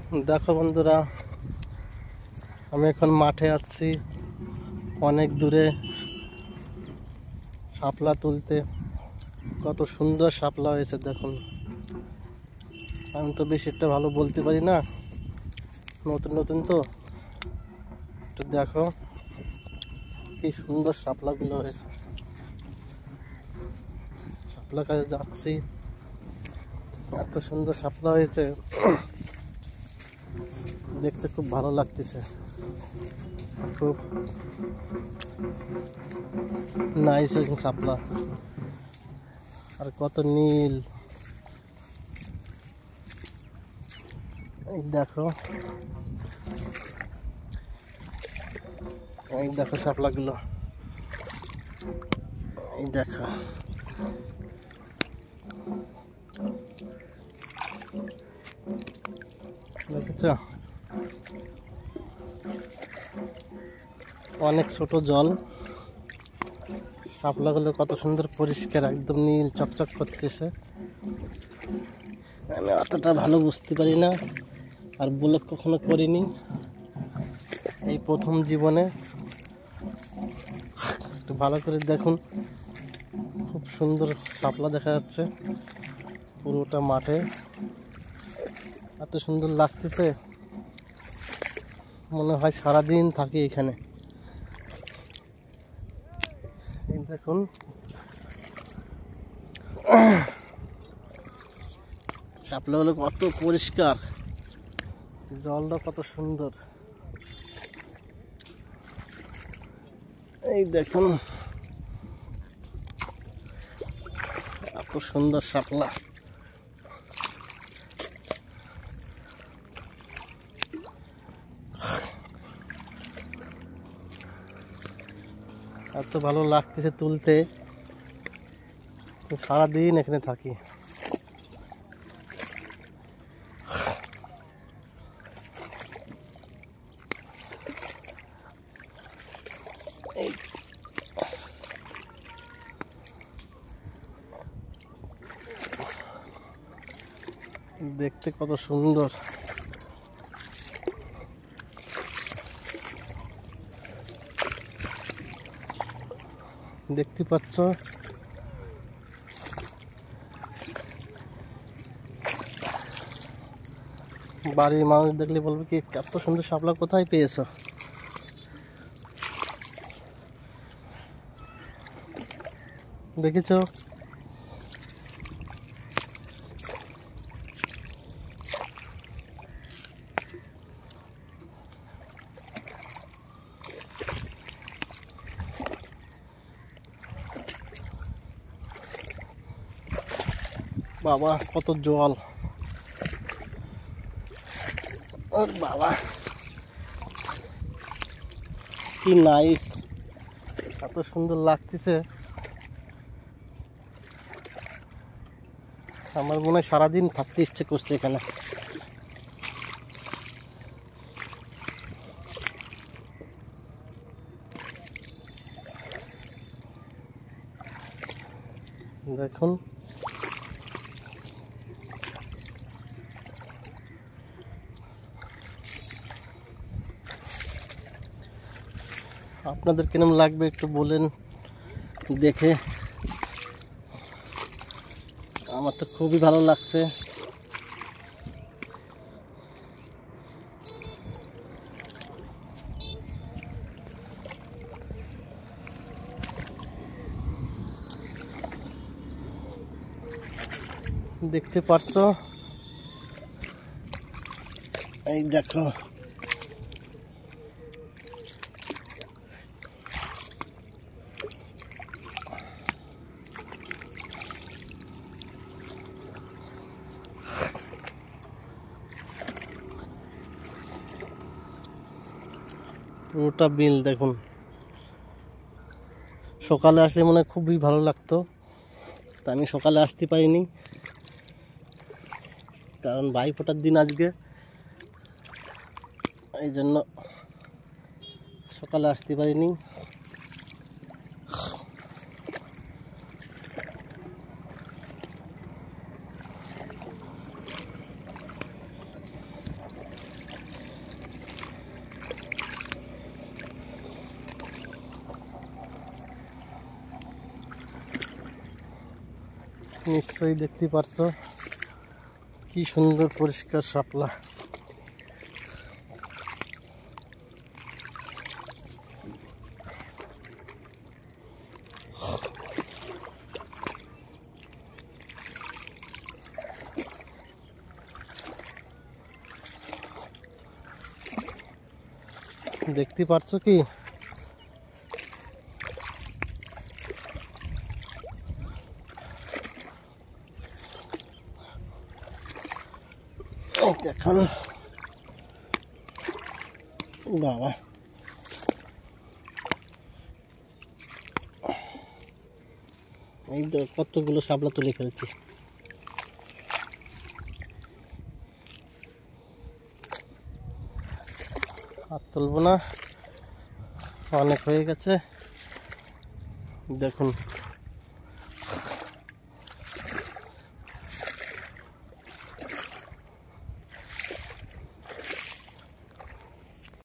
দেখো বন্ধুরা, আমি এখন মাঠে আসছি অনেক দূরে শাপলা তুলতে। কত সুন্দর শাপলা হয়েছে দেখুন। আমি তো বেশি একটা ভালো বলতে পারি না, নতুন নতুন তো। একটু দেখো কি সুন্দর শাপলাগুলো হয়েছে। শাপলা কাজে যাচ্ছি, এত সুন্দর শাপলা হয়েছে, দেখতে খুব ভালো লাগতেছে। খুব নাইস শাপলা, আর কত নীল। এই দেখো, এই দেখো শাপলাগুলো, এই দেখো। দেখেছ, অনেক ছোট জল, শাপলাগুলো কত সুন্দর পরিষ্কার, একদম নীল চকচক করতেছে। আমি অতটা ভালো বুঝতে পারি না, আর ব্লগ কখনো করিনি, এই প্রথম জীবনে। একটু ভালো করে দেখুন, খুব সুন্দর শাপলা দেখা যাচ্ছে পুরোটা মাঠে। এত সুন্দর লাগতেছে, মনে হয় সারাদিন থাকি এখানে। এই দেখুন, শাপলাগুলো কত পরিষ্কার, জলটা কত সুন্দর। এই দেখুন, এত সুন্দর শাপলা। এত ভালো লাগতেছে তুলতে, সারাদিন এখানে থাকি। দেখতে কত সুন্দর, দেখতে পাচ্ছ। বাড়ির মানুষ দেখলে বলবে কি, এত সুন্দর শাপলা কোথায় পেয়েছো? দেখেছো? বাবা কত জল, ও বাবা কি নাইস, এত সুন্দর লাগতেছে। আমার মনে হয় সারাদিন থাকতে ইচ্ছে করছে এখানে। দেখুন, আপনাদের কেমন লাগবে একটু বলেন দেখে। আমার তো খুবই ভালো লাগছে। দেখতে পারছো, এই দেখো। পুরোটা বিল দেখুন। সকালে আসলে মনে হয় খুবই ভালো লাগতো, তা আমি সকালে আসতে পারিনি, কারণ ভাইফোঁটার দিন আজকে, এই জন্য সকালে আসতে পারিনি। নিশ্চয়ই দেখতে পারছো কি সুন্দর পরিষ্কার শাপলা। দেখতে পারছো কি? এখন বাবা এই তো কতগুলো শাপলা তুলে ফেলছি। আর তুলবো না, অনেক হয়ে গেছে। দেখুন